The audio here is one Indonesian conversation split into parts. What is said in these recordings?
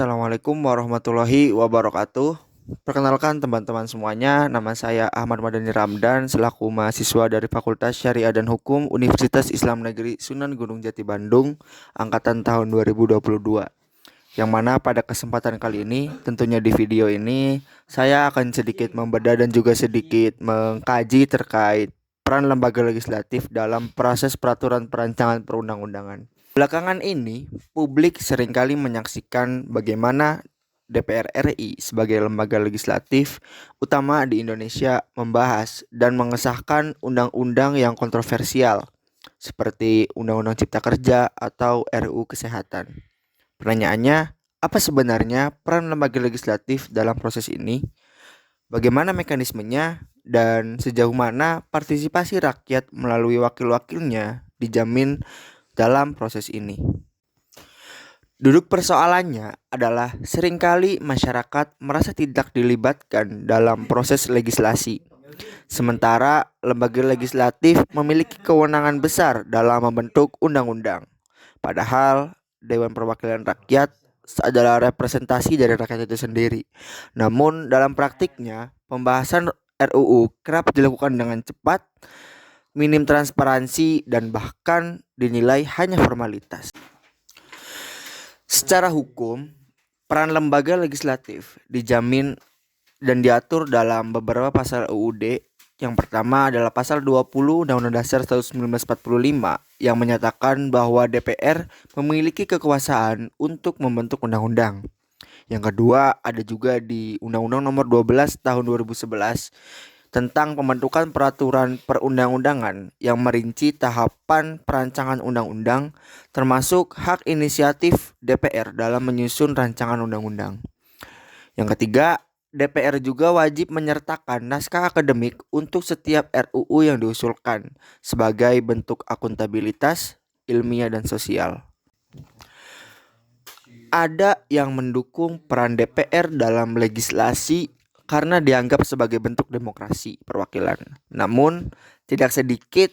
Assalamualaikum warahmatullahi wabarakatuh. Perkenalkan teman-teman semuanya, nama saya Ahmad Madani Ramdan selaku mahasiswa dari Fakultas Syariah dan Hukum Universitas Islam Negeri Sunan Gunung Jati Bandung angkatan tahun 2022. Yang mana pada kesempatan kali ini, tentunya di video ini, saya akan sedikit membedah dan juga sedikit mengkaji terkait peran lembaga legislatif dalam proses peraturan perancangan perundang-undangan. Belakangan ini, publik seringkali menyaksikan bagaimana DPR RI sebagai lembaga legislatif utama di Indonesia membahas dan mengesahkan undang-undang yang kontroversial seperti Undang-Undang Cipta Kerja atau RUU Kesehatan. Pertanyaannya, apa sebenarnya peran lembaga legislatif dalam proses ini? Bagaimana mekanismenya dan sejauh mana partisipasi rakyat melalui wakil-wakilnya dijamin dalam proses ini? Duduk persoalannya adalah seringkali masyarakat merasa tidak dilibatkan dalam proses legislasi. Sementara lembaga legislatif memiliki kewenangan besar dalam membentuk undang-undang. Padahal Dewan Perwakilan Rakyat adalah representasi dari rakyat itu sendiri. Namun dalam praktiknya, pembahasan RUU kerap dilakukan dengan cepat, minim transparansi, dan bahkan dinilai hanya formalitas. Secara hukum, peran lembaga legislatif dijamin dan diatur dalam beberapa pasal UUD. Yang pertama adalah pasal 20 Undang-Undang Dasar 1945 yang menyatakan bahwa DPR memiliki kekuasaan untuk membentuk undang-undang. Yang kedua ada juga di Undang-Undang Nomor 12 Tahun 2011 tentang pembentukan peraturan perundang-undangan yang merinci tahapan perancangan undang-undang termasuk hak inisiatif DPR dalam menyusun rancangan undang-undang. Yang ketiga, DPR juga wajib menyertakan naskah akademik untuk setiap RUU yang diusulkan sebagai bentuk akuntabilitas ilmiah dan sosial. Ada yang mendukung peran DPR dalam legislasi karena dianggap sebagai bentuk demokrasi perwakilan. Namun, tidak sedikit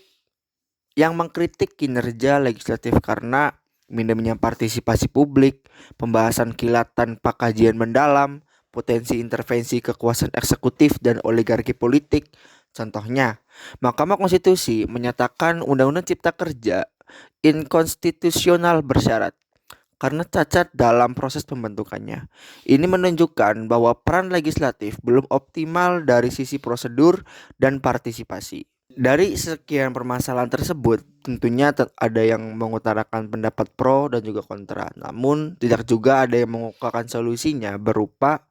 yang mengkritik kinerja legislatif karena minimnya partisipasi publik, pembahasan kilat tanpa kajian mendalam, potensi intervensi kekuasaan eksekutif dan oligarki politik. Contohnya, Mahkamah Konstitusi menyatakan Undang-Undang Cipta Kerja inkonstitusional bersyarat karena cacat dalam proses pembentukannya. Ini menunjukkan bahwa peran legislatif belum optimal dari sisi prosedur dan partisipasi. Dari sekian permasalahan tersebut, tentunya ada yang mengutarakan pendapat pro dan juga kontra. Namun, tidak juga ada yang mengungkapkan solusinya berupa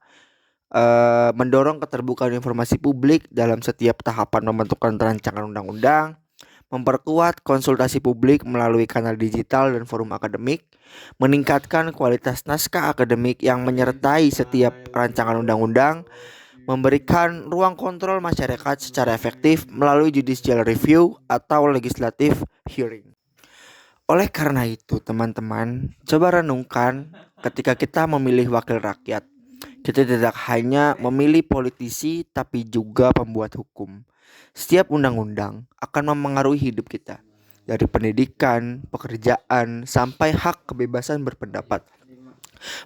mendorong keterbukaan informasi publik dalam setiap tahapan pembentukan rancangan undang-undang, memperkuat konsultasi publik melalui kanal digital dan forum akademik, meningkatkan kualitas naskah akademik yang menyertai setiap rancangan undang-undang, memberikan ruang kontrol masyarakat secara efektif melalui judicial review atau legislative hearing. Oleh karena itu, teman-teman, coba renungkan ketika kita memilih wakil rakyat. Kita tidak hanya memilih politisi, tapi juga pembuat hukum. Setiap undang-undang akan memengaruhi hidup kita, dari pendidikan, pekerjaan, sampai hak kebebasan berpendapat.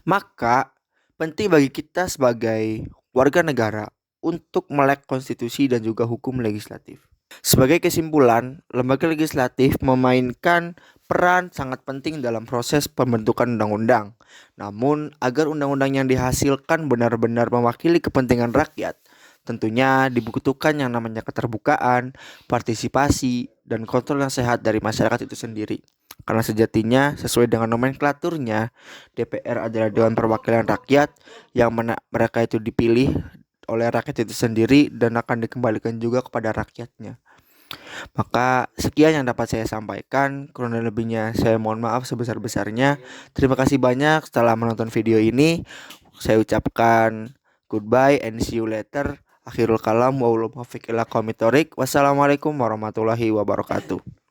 Maka, penting bagi kita sebagai warga negara untuk melek konstitusi dan juga hukum legislatif. Sebagai kesimpulan, lembaga legislatif memainkan peran sangat penting dalam proses pembentukan undang-undang. Namun, agar undang-undang yang dihasilkan benar-benar mewakili kepentingan rakyat, tentunya dibutuhkan yang namanya keterbukaan, partisipasi, dan kontrol yang sehat dari masyarakat itu sendiri. Karena sejatinya, sesuai dengan nomenklaturnya, DPR adalah Dewan Perwakilan Rakyat yang mereka itu dipilih oleh rakyat itu sendiri dan akan dikembalikan juga kepada rakyatnya. Maka sekian yang dapat saya sampaikan. Kurang lebihnya saya mohon maaf sebesar-besarnya. Terima kasih banyak setelah menonton video ini. Saya ucapkan goodbye and see you later. Akhirul kalam wa wassalamualaikum warahmatullahi wabarakatuh.